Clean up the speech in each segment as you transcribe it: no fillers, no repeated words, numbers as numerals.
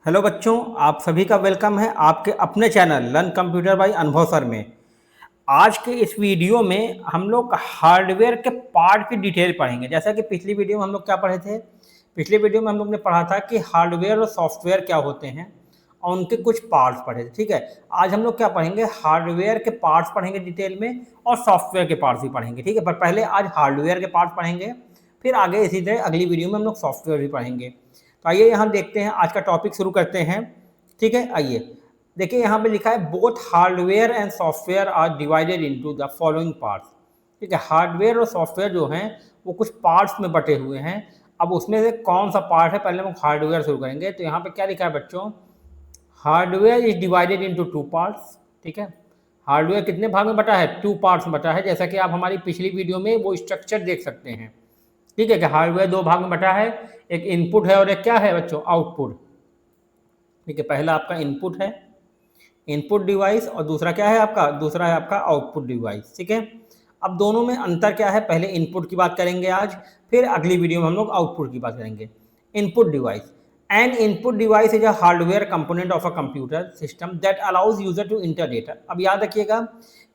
Hello बच्चों, आप सभी का वेलकम है आपके अपने चैनल लर्न कंप्यूटर बाय अनुभव सर में। आज के इस वीडियो में हम लोग हार्डवेयर के पार्ट की डिटेल पढ़ेंगे। जैसा कि पिछली वीडियो में हम लोग क्या पढ़े थे, पिछली वीडियो में हम लोग ने पढ़ा था कि हार्डवेयर और सॉफ्टवेयर क्या होते हैं और उनके कुछ पार्ट्स पढ़े थे। ठीक है, आज हम लोग क्या पढ़ेंगे, हार्डवेयर के पार्ट्स पढ़ेंगे डिटेल में और सॉफ्टवेयर के पार्ट्स भी पढ़ेंगे। ठीक है, पर पहले आज हार्डवेयर के पार्ट्स पढ़ेंगे, फिर आगे इसी तरह अगली वीडियो में हम लोग सॉफ्टवेयर भी पढ़ेंगे। तो आइए यहाँ देखते हैं, आज का टॉपिक शुरू करते हैं। ठीक है, आइए देखिए यहाँ पे लिखा है both hardware and software are divided into the following parts. ठीक है, हार्डवेयर और सॉफ्टवेयर जो हैं वो कुछ पार्ट्स में बटे हुए हैं। अब उसमें से कौन सा पार्ट है, पहले हम हार्डवेयर शुरू करेंगे। तो यहाँ पे क्या लिखा है बच्चों, hardware is divided into two parts. ठीक है, हार्डवेयर कितने भाग में बटा है, टू पार्ट्स में बटा है। जैसा कि आप हमारी पिछली वीडियो में वो स्ट्रक्चर देख सकते हैं। ठीक है, कि हार्डवेयर दो भाग में बटा है, एक इनपुट है और एक क्या है बच्चों, आउटपुट। ठीक है, पहला आपका इनपुट है, इनपुट डिवाइस, और दूसरा क्या है आपका, दूसरा है आपका आउटपुट डिवाइस। ठीक है, अब दोनों में अंतर क्या है, पहले इनपुट की बात करेंगे आज, फिर अगली वीडियो में हम लोग आउटपुट की बात करेंगे। Input device, an input device is a hardware component of a computer system that allows user to enter data. अब याद रखिएगा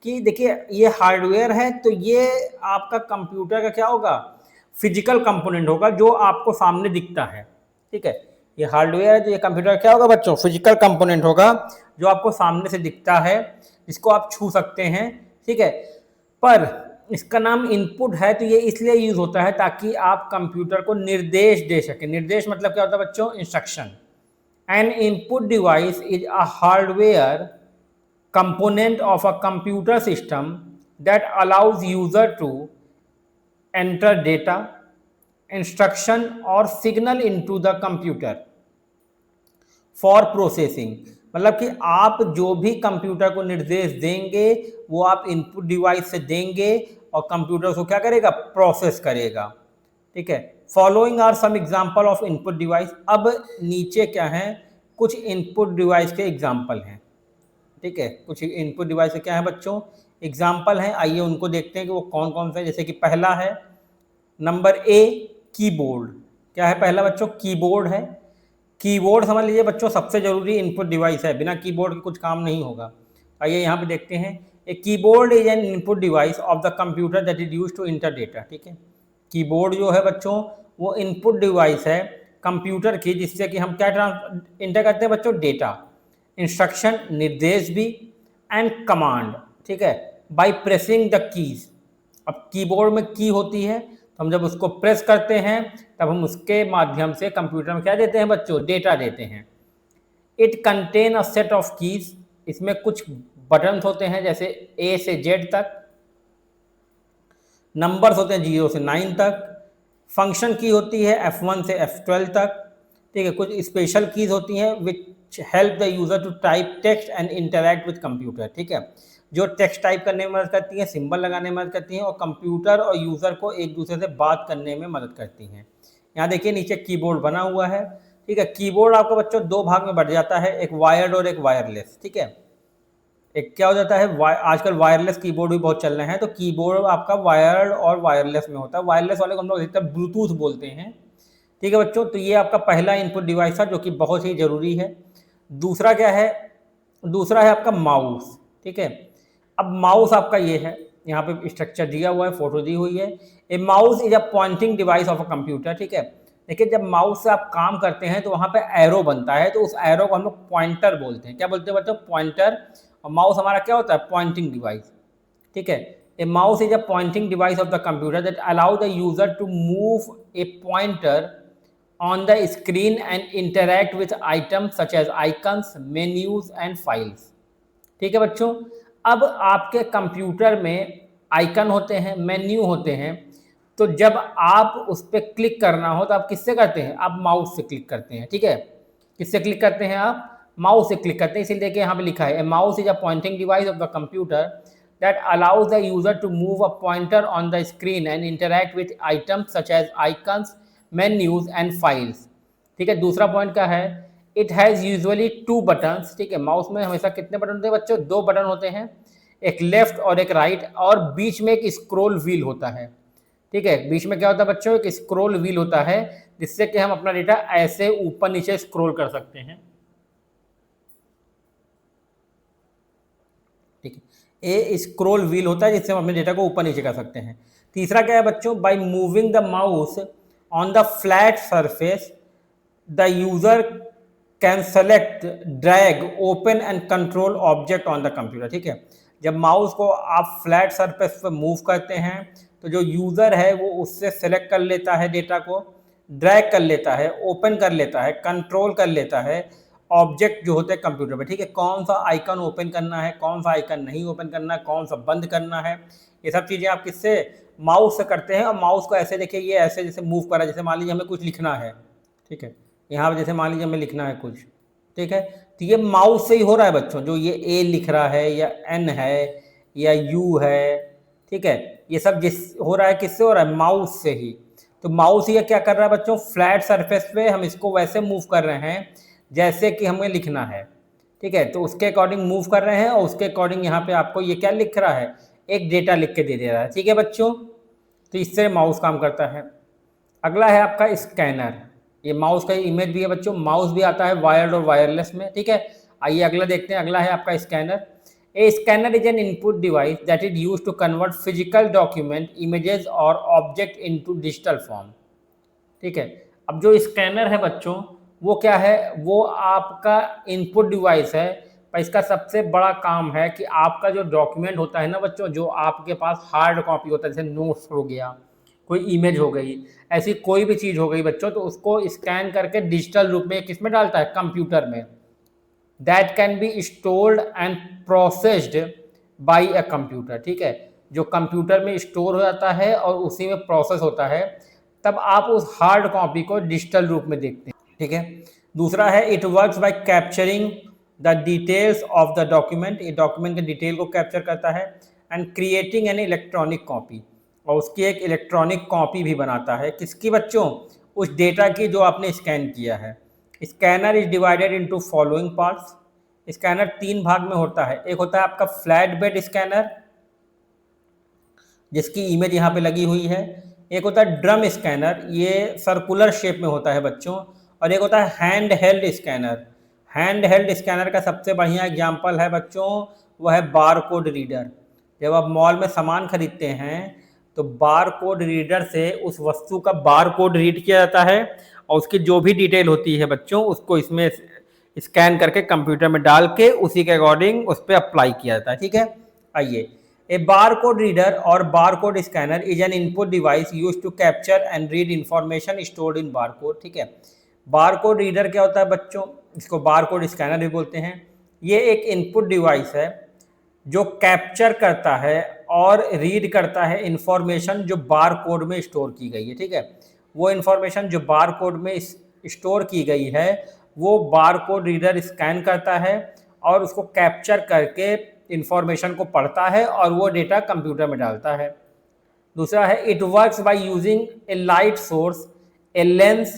कि देखिए ये हार्डवेयर है, तो ये आपका कंप्यूटर का क्या होगा, फिजिकल कंपोनेंट होगा जो आपको सामने दिखता है। ठीक है, ये हार्डवेयर है तो ये कंप्यूटर क्या होगा बच्चों, फिजिकल कंपोनेंट होगा जो आपको सामने से दिखता है, जिसको आप छू सकते हैं। ठीक है, पर इसका नाम इनपुट है तो ये इसलिए यूज होता है ताकि आप कंप्यूटर को निर्देश दे सकें। निर्देश मतलब क्या होता है बच्चों, instruction. An input device is a hardware component of a computer system that allows user to enter data, instruction और signal into the computer for processing। मतलब कि आप जो भी कंप्यूटर को निर्देश देंगे वो आप इनपुट डिवाइस से देंगे और कंप्यूटर उसको क्या करेगा, प्रोसेस करेगा। ठीक है, following are some example of input device. अब नीचे क्या है, कुछ इनपुट डिवाइस के एग्जांपल हैं। ठीक है, कुछ इनपुट डिवाइस क्या है बच्चों, एग्जांपल हैं। आइए उनको देखते हैं कि वो कौन कौन से। जैसे कि पहला है नंबर ए, कीबोर्ड। क्या है पहला बच्चों, कीबोर्ड है। कीबोर्ड समझ लीजिए बच्चों सबसे जरूरी इनपुट डिवाइस है, बिना कीबोर्ड के कुछ काम नहीं होगा। आइए यहाँ पे देखते हैं, a keyboard is an input device of the computer that is used to enter data. ठीक है, कीबोर्ड जो है बच्चों वो इनपुट डिवाइस है कंप्यूटर की, जिससे कि हम क्या इंटर करते हैं बच्चों, डेटा, इंस्ट्रक्शन निर्देश भी, एंड कमांड। ठीक है, बाय प्रेसिंग द कीज। अब कीबोर्ड में की होती है, तो हम जब उसको प्रेस करते हैं तब हम उसके माध्यम से कंप्यूटर में क्या देते हैं बच्चों, डेटा देते हैं। It contain a set of keys. इसमें कुछ बटन्स होते हैं जैसे ए से जेड तक, नंबर्स होते हैं 0 से 9 तक, फंक्शन की होती है F1 से F12 तक। ठीक है, कुछ स्पेशल कीज होती हैं which help the user to type text and interact with computer. ठीक है, जो टेक्स्ट टाइप करने में मदद करती हैं, सिंबल लगाने में मदद करती हैं और कंप्यूटर और यूज़र को एक दूसरे से बात करने में मदद करती हैं। यहाँ देखिए नीचे कीबोर्ड बना हुआ है। ठीक है, कीबोर्ड आपका बच्चों दो भाग में बढ़ जाता है, एक वायर्ड और एक वायरलेस। ठीक है, एक क्या हो जाता है, आजकल वायरलेस कीबोर्ड भी बहुत चल रहे हैं, तो कीबोर्ड आपका वायर्ड और वायरलेस में होता है। वायरलेस वाले को हम लोग अधिकतर ब्लूटूथ बोलते हैं। ठीक है बच्चों, तो ये आपका पहला इनपुट डिवाइस था जो कि बहुत ही जरूरी है। दूसरा क्या है, दूसरा है आपका माउस। ठीक है, अब माउस आपका ये है, यहाँ पे स्ट्रक्चर दिया हुआ है, फोटो दी हुई है। A mouse is a pointing device of a computer. ठीक है, देखिए जब माउस से आप काम करते हैं तो वहाँ पे एरो बनता है, तो उस एरो को हम लोग पॉइंटर बोलते हैं। क्या बोलते हैं बच्चों, पॉइंटर। और माउस हमारा क्या होता है, पॉइंटिंग डिवाइस। ठीक है, a mouse is a pointing device of the computer that allow the user to move a pointer on the screen and interact with items such as icons, menus and files। ठीक है बच्चों, अब आपके computer में icon होते हैं, menu होते हैं, तो जब आप उस पर क्लिक करना हो तो आप किससे करते हैं, आप माउस से क्लिक करते हैं। ठीक है, किससे क्लिक करते हैं, आप माउस से क्लिक करते हैं। इसीलिए देखिए यहाँ पे लिखा है, a mouse is a pointing device of the computer that allows the user to move a pointer on the screen and interact with items such as icons, menus and files. ठीक है, दूसरा पॉइंट क्या है, it has usually two buttons. ठीक है, mouse में हमेशा कितने बटन होते हैं बच्चों, दो बटन होते हैं, एक लेफ्ट और एक राइट, और बीच में एक स्क्रॉल व्हील होता है। ठीक है, बीच में क्या होता है बच्चों, एक स्क्रॉल व्हील होता है, जिससे कि हम अपना डेटा ऐसे ऊपर नीचे स्क्रॉल कर सकते हैं। ए स्क्रॉल व्हील होता है जिससे हम अपने डेटा को ऊपर नीचे कर सकते हैं। तीसरा क्या है बच्चों, by moving the mouse on the flat surface the user can select, drag, open and control object on the computer. ठीक है, जब माउस को आप फ्लैट सरफेस पर मूव करते हैं तो जो यूज़र है वो उससे सेलेक्ट कर लेता है डेटा को, ड्रैग कर लेता है, ओपन कर लेता है, कंट्रोल कर लेता है ऑब्जेक्ट जो होते हैं कंप्यूटर पे। ठीक है, कौन सा आइकन ओपन करना है, कौन सा आइकन नहीं ओपन करना है, कौन सा बंद करना है, ये सब चीज़ें आप किससे, माउस से करते हैं। और माउस को ऐसे देखिए, ये ऐसे जैसे मूव करा, जैसे मान लीजिए हमें कुछ लिखना है, ठीक है, यहाँ पर जैसे मान लीजिए हमें लिखना है कुछ, ठीक है, तो ये माउस से ही हो रहा है बच्चों, जो ये ए लिख रहा है या एन है या यू है, ठीक है, ये सब जिस हो रहा है किससे हो रहा है, माउस से ही। तो माउस ये क्या कर रहा है बच्चों, फ्लैट सरफेस पे हम इसको वैसे मूव कर रहे हैं जैसे कि हमें लिखना है। ठीक है, तो उसके अकॉर्डिंग मूव कर रहे हैं और उसके अकॉर्डिंग यहाँ पे आपको ये क्या लिख रहा है, एक डेटा लिख के दे दे रहा है। ठीक है बच्चों, तो इससे माउस काम करता है। अगला है आपका स्कैनर। ये माउस का इमेज भी है बच्चों, माउस भी आता है वायर्ड और वायरलेस में। ठीक है, आइए अगला देखते हैं। अगला है आपका scanner. A scanner is an input device that is use to convert physical document, images और ऑब्जेक्ट इनटू डिजिटल फॉर्म। ठीक है, अब जो स्कैनर है बच्चों वो क्या है, वो आपका इनपुट डिवाइस है, पर इसका सबसे बड़ा काम है कि आपका जो डॉक्यूमेंट होता है ना बच्चों, जो आपके पास हार्ड कॉपी होता है, जैसे नोट्स हो गया, कोई इमेज हो गई, ऐसी कोई भी चीज़ हो गई बच्चों, तो उसको स्कैन करके डिजिटल रूप में किस में डालता है, कंप्यूटर में। That can be stored and processed bye a computer. ठीक है, जो कंप्यूटर में स्टोर हो जाता है और उसी में प्रोसेस होता है, तब आप उस हार्ड कॉपी को डिजिटल रूप में देखते हैं। ठीक है, दूसरा है it works by capturing the details of the document. ये डॉक्यूमेंट के डिटेल को कैप्चर करता है, and creating an electronic copy, और उसकी एक इलेक्ट्रॉनिक कॉपी भी बनाता है। किसकी बच्चों, उस डेटा की जो आपने स्कैन किया है। Scanner is divided into following parts. Scanner 3 भाग में होता है। एक होता है आपका फ्लैट बेड स्कैनर, जिसकी इमेज यहाँ पे लगी हुई है। एक होता है ड्रम स्कैनर, ये सर्कुलर शेप में होता है बच्चों। और एक होता है hand held scanner. Hand held scanner का सबसे बढ़िया एग्जाम्पल है बच्चों, वह है बार कोड रीडर। जब आप मॉल में सामान खरीदते हैं तो बार कोड रीडर से उस वस्तु का बार कोड रीड किया जाता है, और उसकी जो भी डिटेल होती है बच्चों उसको इसमें स्कैन करके कंप्यूटर में डाल के उसी के अकॉर्डिंग उस पर अप्लाई किया जाता है। ठीक है, आइए। ए बार कोड रीडर और bar code scanner is an input device use to capture and read information stored in bar code. ठीक है, बार कोड रीडर क्या होता है बच्चों, इसको बार कोड स्कैनर भी बोलते हैं। ये एक इनपुट डिवाइस है जो कैप्चर करता है और रीड करता है इंफॉर्मेशन जो बार कोड में स्टोर की गई है। ठीक है, वो इंफॉर्मेशन जो बार कोड में स्टोर की गई है वो बार कोड रीडर स्कैन करता है और उसको कैप्चर करके इंफॉर्मेशन को पढ़ता है और वो डेटा कंप्यूटर में डालता है। दूसरा है it works by using A light source, a lens.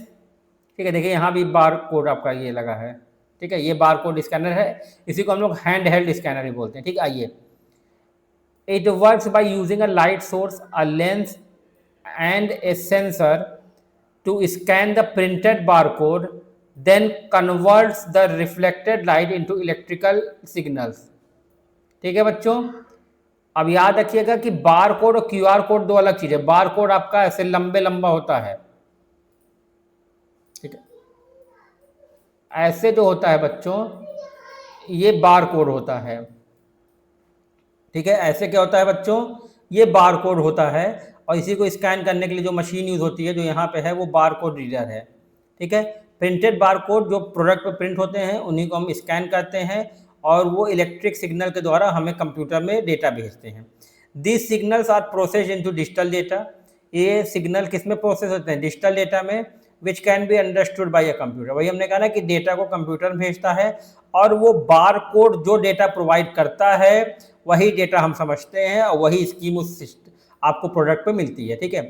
ठीक है, देखिए यहाँ भी बार कोड आपका ये लगा है। ठीक है, ये बार कोड स्कैनर है, इसी को हम लोग हैंड हेल्ड स्कैनर भी बोलते हैं। ठीक है, आइए। It works by using a light source, a lens and A sensor to scan the printed barcode, then converts the reflected light into electrical signals। ठीक है बच्चों, अब याद रखिएगा कि बार कोड और क्यूआर कोड दो अलग चीज है। बार कोड आपका ऐसे लंबे लंबा होता है, ठीक है, ऐसे जो होता है बच्चों ये बार कोड होता है। ठीक है, ऐसे क्या होता है बच्चों, ये बार कोड होता है, और इसी को स्कैन करने के लिए जो मशीन यूज होती है जो यहाँ पे है वो बार कोड रीडर है। ठीक है, प्रिंटेड बार कोड जो प्रोडक्ट पे प्रिंट होते हैं उन्हीं को हम स्कैन करते हैं और वो इलेक्ट्रिक सिग्नल के द्वारा हमें कंप्यूटर में डेटा भेजते हैं। This signals are process into digital data. ये सिग्नल किस में प्रोसेस होते हैं, डिजिटल डेटा में, which can be understood by a computer. वही हमने कहा ना कि डेटा को कंप्यूटर भेजता है और वो बार कोड जो डेटा प्रोवाइड करता है वही डेटा हम समझते हैं और वही स्कीम उस आपको प्रोडक्ट पे मिलती है। ठीक है,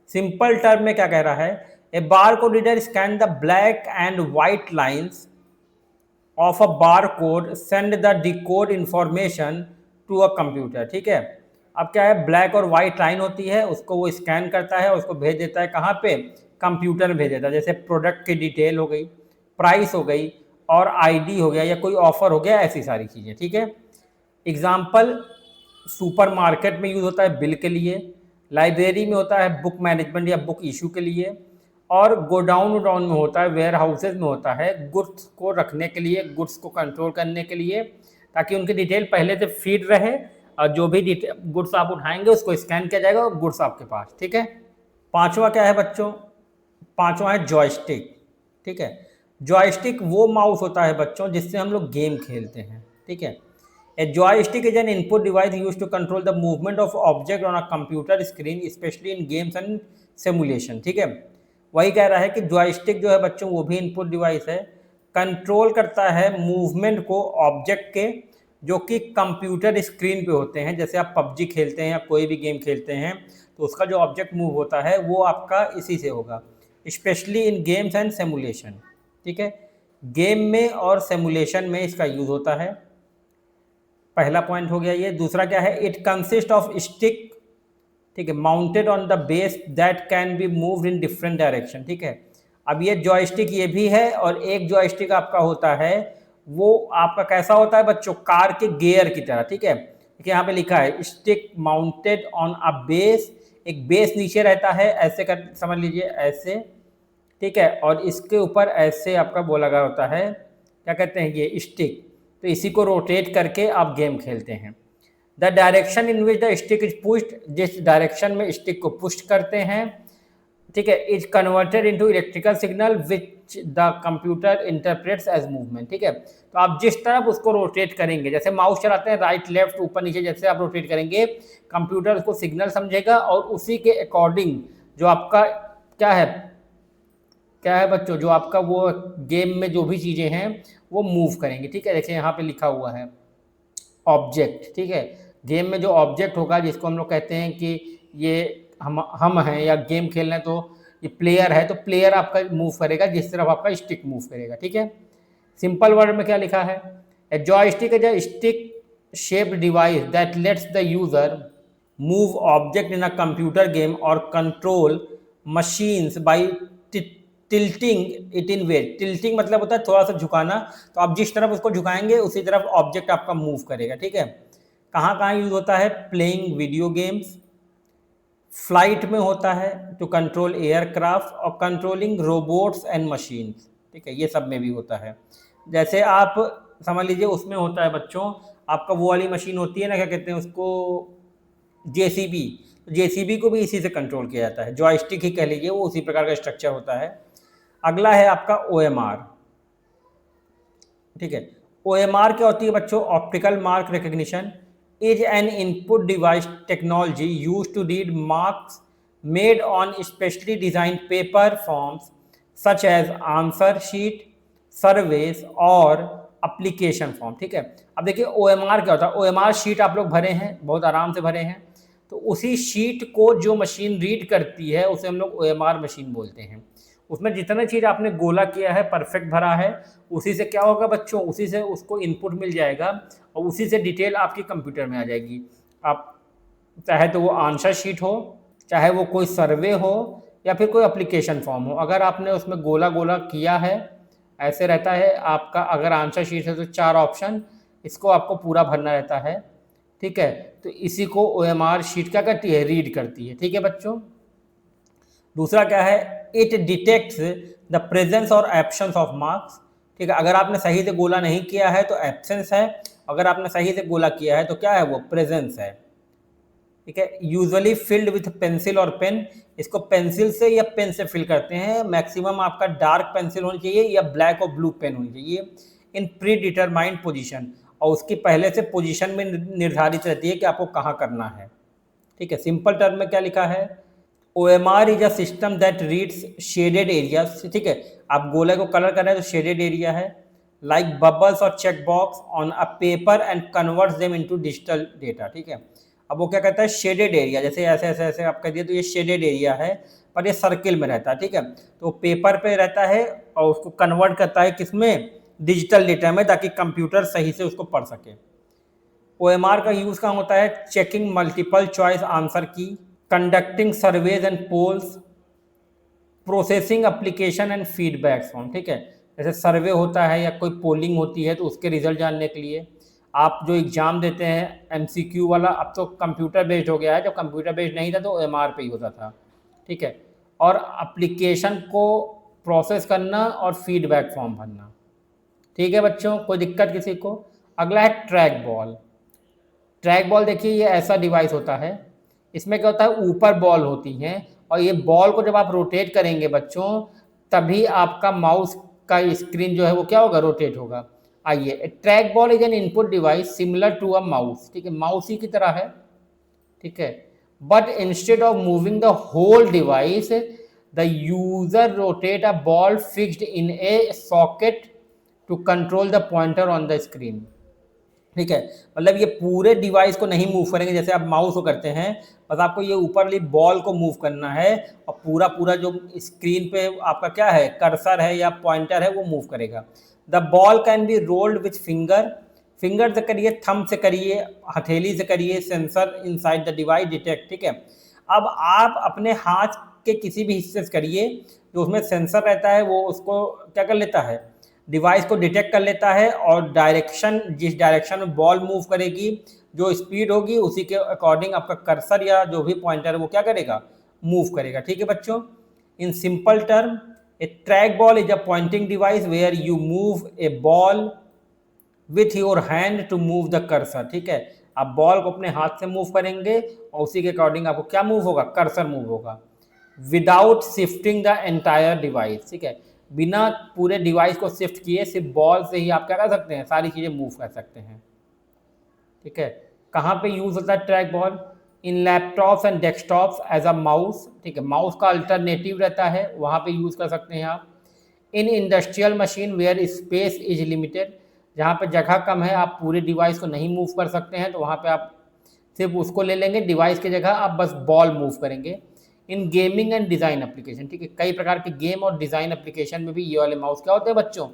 सिंपल टर्म में क्या कह रहा है, a bar code reader scan the black and white lines of a bar code, send the decode information to a computer. ठीक है, अब क्या है, ब्लैक और व्हाइट लाइन होती है, उसको वो स्कैन करता है, उसको भेज देता है कहाँ पे, कंप्यूटर में भेज देता है। जैसे प्रोडक्ट की डिटेल हो गई, प्राइस हो गई और आईडी हो गया या कोई ऑफर हो गया, ऐसी सारी चीज़ें। ठीक है, एग्जाम्पल सुपरमार्केट में यूज़ होता है बिल के लिए, लाइब्रेरी में होता है बुक मैनेजमेंट या बुक इशू के लिए, और गोडाउन में होता है, वेयर हाउसेज में होता है गुड्स को रखने के लिए, गुड्स को कंट्रोल करने के लिए, ताकि उनकी डिटेल पहले से फीड रहे और जो भी गुड्स आप उठाएंगे उसको स्कैन किया जाएगा और गुड्स आपके पास। ठीक है। पांचवा क्या है बच्चों? पांचवा है जॉयस्टिक। ठीक है। जॉयस्टिक वो माउस होता है बच्चों जिससे हम लोग गेम खेलते हैं। ठीक है। A joystick is an input device use to control the movement of object on a computer screen specially in games and simulation. ठीक है। वही कह रहा है कि जॉयस्टिक जो है बच्चों वो भी इनपुट डिवाइस है, कंट्रोल करता है मूवमेंट को ऑब्जेक्ट के जो कि कंप्यूटर स्क्रीन पे होते हैं। जैसे आप पबजी खेलते हैं या कोई भी गेम खेलते हैं तो उसका जो ऑब्जेक्ट मूव होता है वो आपका इसी से होगा, specially in games and simulation. ठीक है। गेम में और सिमुलेशन में इसका यूज होता है। पहला पॉइंट हो गया ये। दूसरा क्या है? इट कंसिस्ट ऑफ स्टिक, ठीक है, mounted on the base that can be moved in different direction. ठीक है। अब ये जॉयस्टिक ये भी है और एक जॉयस्टिक आपका होता है वो आपका कैसा होता है बच्चों? कार के गियर की तरह। ठीक है। देखिए यहाँ पे लिखा है stick mounted on a base, एक बेस नीचे रहता है, ऐसे कर समझ लीजिए, ऐसे। ठीक है। और इसके ऊपर ऐसे आपका वो लगा होता है, क्या कहते हैं ये? स्टिक। तो इसी को रोटेट करके आप गेम खेलते हैं। The direction in which the stick is pushed, जिस डायरेक्शन में स्टिक को पुश करते हैं, ठीक है, is converted into electrical signal which the computer interprets as movement. ठीक है। तो आप जिस तरफ उसको रोटेट करेंगे, जैसे माउस चलाते हैं राइट लेफ्ट ऊपर नीचे, जैसे आप रोटेट करेंगे कंप्यूटर उसको सिग्नल समझेगा और उसी के अकॉर्डिंग जो आपका क्या है बच्चों, जो आपका वो गेम में जो भी चीज़ें हैं वो मूव करेंगी। ठीक है। देखिए यहाँ पे लिखा हुआ है ऑब्जेक्ट। ठीक है। गेम में जो ऑब्जेक्ट होगा जिसको हम लोग कहते हैं कि ये हम हैं या गेम खेल रहे हैं, तो ये प्लेयर है, तो प्लेयर आपका मूव करेगा जिस तरफ आपका स्टिक मूव करेगा। ठीक है। सिंपल वर्ड में क्या लिखा है? A joystick is a stick shaped device that lets the user move object in a computer game और control machines by tilting it in weight. Tilting मतलब होता है थोड़ा सा झुकाना, तो आप जिस तरफ उसको झुकाएंगे उसी तरफ ऑब्जेक्ट आपका मूव करेगा। ठीक है। कहाँ कहाँ यूज होता है? प्लेइंग वीडियो गेम्स, फ्लाइट में होता है टू कंट्रोल एयरक्राफ्ट, और कंट्रोलिंग रोबोट्स एंड मशीन्स। ठीक है। ये सब में भी होता है। जैसे आप समझ लीजिए उसमें होता है बच्चों आपका वो वाली मशीन होती है ना, क्या कहते हैं उसको? जेसीबी। जेसीबी को भी इसी से कंट्रोल किया जाता है, जॉयस्टिक ही कह लीजिए, वो उसी प्रकार का स्ट्रक्चर होता है। अगला है आपका ओएमआर। ठीक है। ओएमआर क्या होती है बच्चों? Optical mark recognition is an input device technology use to read marks made on specially design paper forms such as answer sheet, surveys और एप्लीकेशन फॉर्म। ठीक है। अब देखिए ओएमआर क्या होता है? ओएमआर शीट आप लोग भरे हैं, बहुत आराम से भरे हैं, तो उसी शीट को जो मशीन रीड करती है उसे हम लोग ओएमआर मशीन बोलते हैं। उसमें जितना चीज़ आपने गोला किया है, परफेक्ट भरा है, उसी से क्या होगा बच्चों? उसी से उसको इनपुट मिल जाएगा और उसी से डिटेल आपकी कंप्यूटर में आ जाएगी। आप चाहे तो वो आंसर शीट हो, चाहे वो कोई सर्वे हो, या फिर कोई एप्लीकेशन फॉर्म हो, अगर आपने उसमें गोला गोला किया है, ऐसे रहता है आपका। अगर आंसर शीट है तो 4 ऑप्शन, इसको आपको पूरा भरना रहता है। ठीक है। तो इसी को ओएमआर शीट क्या करती है? रीड करती है। ठीक है बच्चों। दूसरा क्या है? इट डिटेक्ट्स द प्रेजेंस और एब्सेंस ऑफ मार्क्स। ठीक है। अगर आपने सही से गोला नहीं किया है तो एब्सेंस है, अगर आपने सही से गोला किया है तो क्या है? वो प्रेजेंस है। ठीक है। यूजुअली फिल्ड विथ पेंसिल और पेन, इसको पेंसिल से या पेन से फिल करते हैं। मैक्सिमम आपका डार्क पेंसिल होनी चाहिए या ब्लैक और ब्लू पेन होनी चाहिए इन प्री डिटरमाइंड पोजीशन, और उसकी पहले से पोजीशन में निर्धारित रहती है कि आपको कहाँ करना है। ठीक है। सिंपल टर्म में क्या लिखा है? OMR is a system that reads shaded areas. ठीक है। आप गोले को कलर कर रहे हैं तो शेडेड एरिया है, लाइक बबल्स और check box on a paper and converts them into digital data. ठीक है। अब वो क्या कहता है? शेडेड एरिया, जैसे ऐसे ऐसे ऐसे आप कह दिए तो ये शेडेड एरिया है, पर ये सर्किल में रहता है। ठीक है। तो पेपर पे रहता है और उसको कन्वर्ट करता है किसमें? डिजिटल डेटा में, ताकि कंप्यूटर सही से उसको पढ़ सके। OMR का यूज़ कहाँ होता है? चेकिंग मल्टीपल चॉइस आंसर की, conducting surveys and polls, processing application and feedback form. ठीक है। जैसे सर्वे होता है या कोई पोलिंग होती है तो उसके रिजल्ट जानने के लिए, आप जो एग्ज़ाम देते हैं एमसीक्यू वाला, अब तो कंप्यूटर बेस्ड हो गया है, जब कंप्यूटर बेस्ड नहीं था तो ओएमआर पे ही होता था, ठीक है। और एप्लीकेशन को प्रोसेस करना और फीडबैक फॉर्म भरना, ठीक है बच्चों, कोई दिक्कत किसी को। अगला है ट्रैक बॉल। ट्रैक बॉल देखिए ये ऐसा डिवाइस होता है, इसमें क्या होता है ऊपर बॉल होती हैं और ये बॉल को जब आप रोटेट करेंगे बच्चों तभी आपका माउस का स्क्रीन जो है वो क्या होगा, रोटेट होगा। आइए, track ball is an input device similar to a mouse, ठीक है, माउस ही की तरह है, ठीक है। But instead of moving the whole device the user rotate a ball fixed in a socket to control the pointer on the screen, ठीक है। मतलब ये पूरे डिवाइस को नहीं मूव करेंगे जैसे आप माउस को करते हैं, बस आपको ये ऊपर वाली बॉल को मूव करना है और पूरा पूरा जो स्क्रीन पे आपका क्या है कर्सर है या पॉइंटर है वो मूव करेगा। The ball can be rolled with finger से करिए, थंब से करिए, हथेली से करिए, sensor inside the device detect, ठीक है। अब आप अपने हाथ के किसी भी हिस्से से करिए जो उसमें सेंसर रहता है वो उसको क्या कर लेता है, डिवाइस को डिटेक्ट कर लेता है और डायरेक्शन, जिस डायरेक्शन में बॉल मूव करेगी, जो स्पीड होगी उसी के अकॉर्डिंग आपका कर्सर या जो भी पॉइंटर है वो क्या करेगा, मूव करेगा, ठीक है बच्चों। In simple term a track ball is a pointing device where you move a ball with your hand to move the cursor, ठीक है। आप बॉल को अपने हाथ से मूव करेंगे और उसी के अकॉर्डिंग आपको क्या मूव होगा, कर्सर मूव होगा, without shifting the entire device, ठीक है। बिना पूरे डिवाइस को शिफ्ट किए सिर्फ बॉल से ही आप क्या कर सकते हैं, सारी चीज़ें मूव कर सकते हैं, ठीक है। कहाँ पे यूज़ होता है track ball, in laptops and desktops as a mouse, ठीक है, माउस का अल्टरनेटिव रहता है वहाँ पे यूज़ कर सकते हैं आप। In industrial machine where space is limited, जहाँ पे जगह कम है आप पूरे डिवाइस को नहीं मूव कर सकते हैं तो वहाँ पे आप सिर्फ उसको ले लेंगे, डिवाइस की जगह आप बस बॉल मूव करेंगे। In gaming and design application, ठीक है, कई प्रकार के गेम और डिज़ाइन एप्लीकेशन में भी ये वाले माउस क्या होते हैं बच्चों,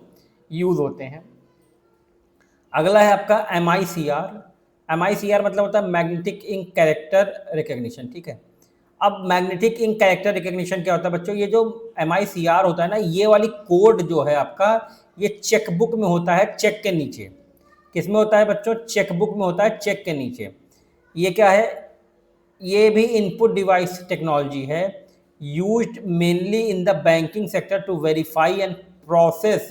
यूज़ होते हैं। अगला है आपका MICR मतलब होता है मैग्नेटिक इंक कैरेक्टर रिकग्निशन, ठीक है। अब मैग्नेटिक इंक कैरेक्टर रिकग्निशन क्या होता है बच्चों, ये जो MICR होता है ना, ये वाली कोड जो है आपका ये चेकबुक में होता है, चेक के नीचे। किस में होता है बच्चों, चेकबुक में होता है, चेक के नीचे। ये क्या है, ये भी इनपुट डिवाइस टेक्नोलॉजी है, used mainly in the banking sector to verify and process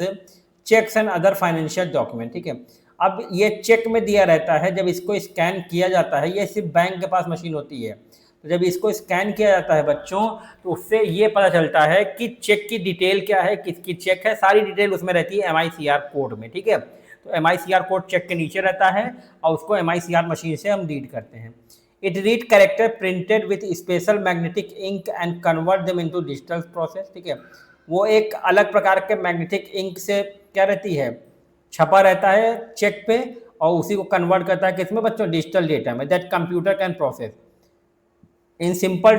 cheques and other financial document, ठीक है। अब ये चेक में दिया रहता है, जब इसको स्कैन किया जाता है, ये सिर्फ बैंक के पास मशीन होती है, तो जब इसको स्कैन किया जाता है बच्चों तो उससे ये पता चलता है कि चेक की डिटेल क्या है, किसकी चेक है, सारी डिटेल उसमें रहती है MICR कोड में, ठीक है। तो MICR कोड चेक के नीचे रहता है और उसको MICR मशीन से हम रीड करते हैं। It read character printed with special magnetic ink and convert them into digital process, ठीक है। वो एक अलग प्रकार के मैग्नेटिक इंक से क्या रहती है, छपा रहता है चेक पे और उसी को कन्वर्ट करता है किसमें बच्चों, डिजिटल डेटा में, that computer can process. In simple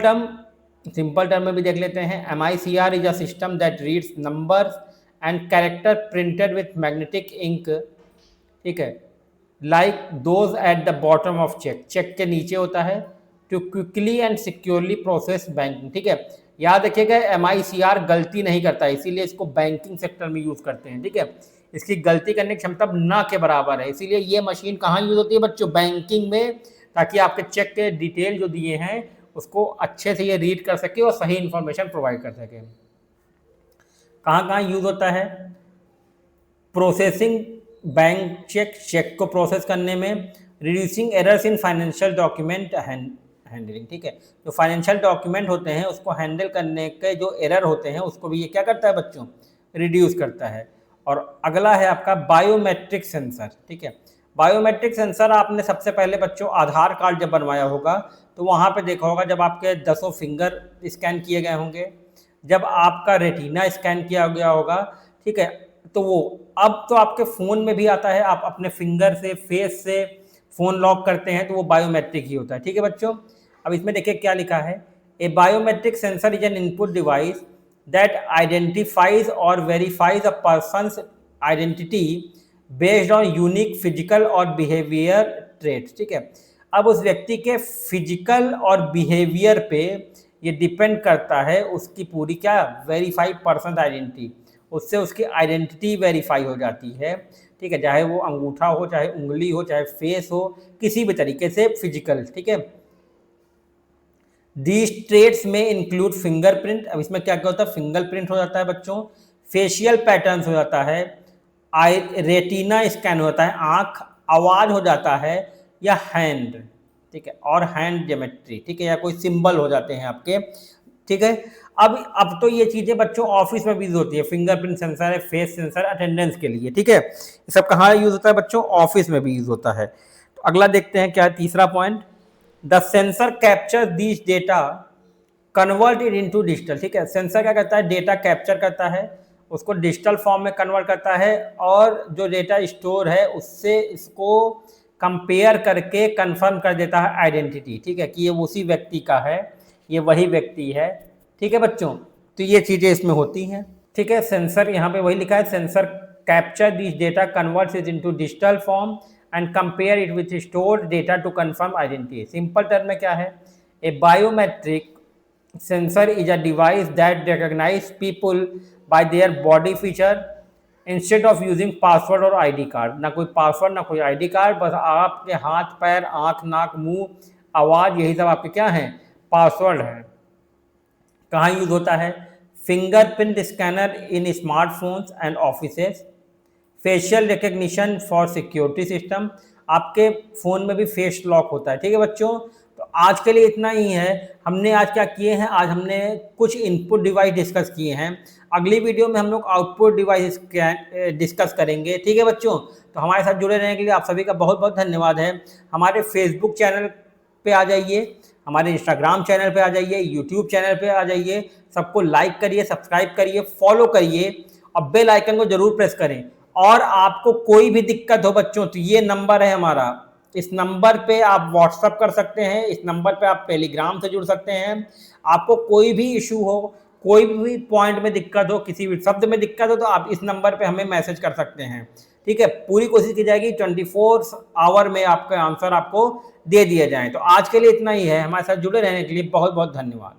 term में भी देख लेते हैं, MICR is a system that reads numbers and character printed with magnetic ink, ठीक है, like those at the bottom of cheque के नीचे होता है, to quickly and securely process banking, ठीक है। याद रखिएगा MICR गलती नहीं करता है, इसीलिए इसको बैंकिंग सेक्टर में यूज़ करते हैं, ठीक है। इसकी गलती करने की क्षमता ना के बराबर है, इसीलिए ये मशीन कहाँ यूज़ होती है बच्चों, बैंकिंग में, ताकि आपके चेक के डिटेल जो दिए हैं उसको अच्छे से ये रीड कर सके और सही इंफॉर्मेशन प्रोवाइड कर सके। कहाँ कहाँ यूज़ होता है, प्रोसेसिंग बैंक चेक को प्रोसेस करने में, reducing errors in financial document handling, ठीक है। जो फाइनेंशियल डॉक्यूमेंट होते हैं उसको हैंडल करने के जो एरर होते हैं उसको भी ये क्या करता है बच्चों, रिड्यूस करता है। और अगला है आपका बायोमेट्रिक सेंसर, ठीक है। बायोमेट्रिक सेंसर आपने सबसे पहले बच्चों आधार कार्ड जब बनवाया होगा तो वहाँ पे देखा होगा जब आपके 10 फिंगर स्कैन किए गए होंगे, जब आपका रेटिना स्कैन किया गया होगा, ठीक है, तो वो अब तो आपके फ़ोन में भी आता है, आप अपने फिंगर से फेस से फ़ोन लॉक करते हैं तो वो बायोमेट्रिक ही होता है, ठीक है बच्चों। अब इसमें देखिए क्या लिखा है, a biometric sensor is an input device that identifies और verifies a person's identity based on unique physical और बिहेवियर ट्रेट्स, ठीक है। अब उस व्यक्ति के फिजिकल और बिहेवियर पे ये डिपेंड करता है उसकी पूरी क्या, वेरीफाई पर्सन आइडेंटिटी, उससे उसकी आइडेंटिटी वेरीफाई हो जाती है, ठीक है, चाहे वो अंगूठा हो, चाहे उंगली हो, चाहे फेस हो, किसी भी तरीके से फिजिकल, ठीक है। दीज ट्रेट्स में इंक्लूड फिंगरप्रिंट, अब इसमें क्या क्या होता है, फिंगरप्रिंट हो जाता है बच्चों, फेशियल पैटर्न्स हो जाता है, आई रेटिना स्कैन होता है, आंख, आवाज हो जाता है, या हैंड, ठीक है, और हैंड ज्योमेट्री, ठीक है, या कोई सिंबल हो जाते हैं आपके, ठीक है। अब तो ये चीजें बच्चों ऑफिस में भी यूज होती है, फिंगरप्रिंट सेंसर है, फेस सेंसर, अटेंडेंस के लिए, ठीक है। ये सब कहाँ यूज होता है बच्चों, ऑफिस में भी यूज होता है। तो अगला देखते हैं क्या है तीसरा point, the sensor capture this data convert it into digital, ठीक है। सेंसर क्या करता है, डेटा कैप्चर करता है, उसको डिजिटल फॉर्म में कन्वर्ट करता है, और जो डेटा स्टोर है उससे इसको कंपेयर करके कंफर्म कर देता है आइडेंटिटी, ठीक है, कि ये उसी व्यक्ति का है, ये वही व्यक्ति है, ठीक है बच्चों। तो ये चीज़ें इसमें होती हैं, ठीक है। सेंसर यहाँ पे वही लिखा है, sensor capture this data converts it into digital form and compare it with stored data to confirm identity. Simple term में क्या है, a biometric sensor is a device that recognize people by their body feature instead of using password और ID card. ना कोई password ना कोई ID card, बस आपके हाथ पैर आंख नाक मुंह आवाज़, यही सब आपके क्या है, पासवर्ड है। कहाँ यूज होता है, fingerprint scanner in smartphones and offices, facial recognition for security system, आपके फ़ोन में भी फेस लॉक होता है, ठीक है बच्चों। तो आज के लिए इतना ही है। हमने आज क्या किए हैं, आज हमने कुछ इनपुट डिवाइस डिस्कस किए हैं, अगली वीडियो में हम लोग आउटपुट डिवाइस डिस्कस करेंगे, ठीक है बच्चों। तो हमारे साथ जुड़े रहने के लिए आप सभी का बहुत बहुत धन्यवाद है। हमारे फेसबुक चैनल पे आ जाइए, हमारे इंस्टाग्राम चैनल पे आ जाइए, यूट्यूब चैनल पे आ जाइए, सबको लाइक करिए, सब्सक्राइब करिए, फॉलो करिए, और बेल आइकन को जरूर प्रेस करें। और आपको कोई भी दिक्कत हो बच्चों, तो ये नंबर है हमारा, इस नंबर पे आप व्हाट्सअप कर सकते हैं, इस नंबर पे आप टेलीग्राम से जुड़ सकते हैं। आपको कोई भी इशू हो, कोई भी पॉइंट में दिक्कत हो, किसी भी शब्द में दिक्कत हो, तो आप इस नंबर पे हमें मैसेज कर सकते हैं, ठीक है। पूरी कोशिश की जाएगी 24 आवर में आपका आंसर आपको दे दिया जाए। तो आज के लिए इतना ही है, हमारे साथ जुड़े रहने के लिए बहुत बहुत धन्यवाद।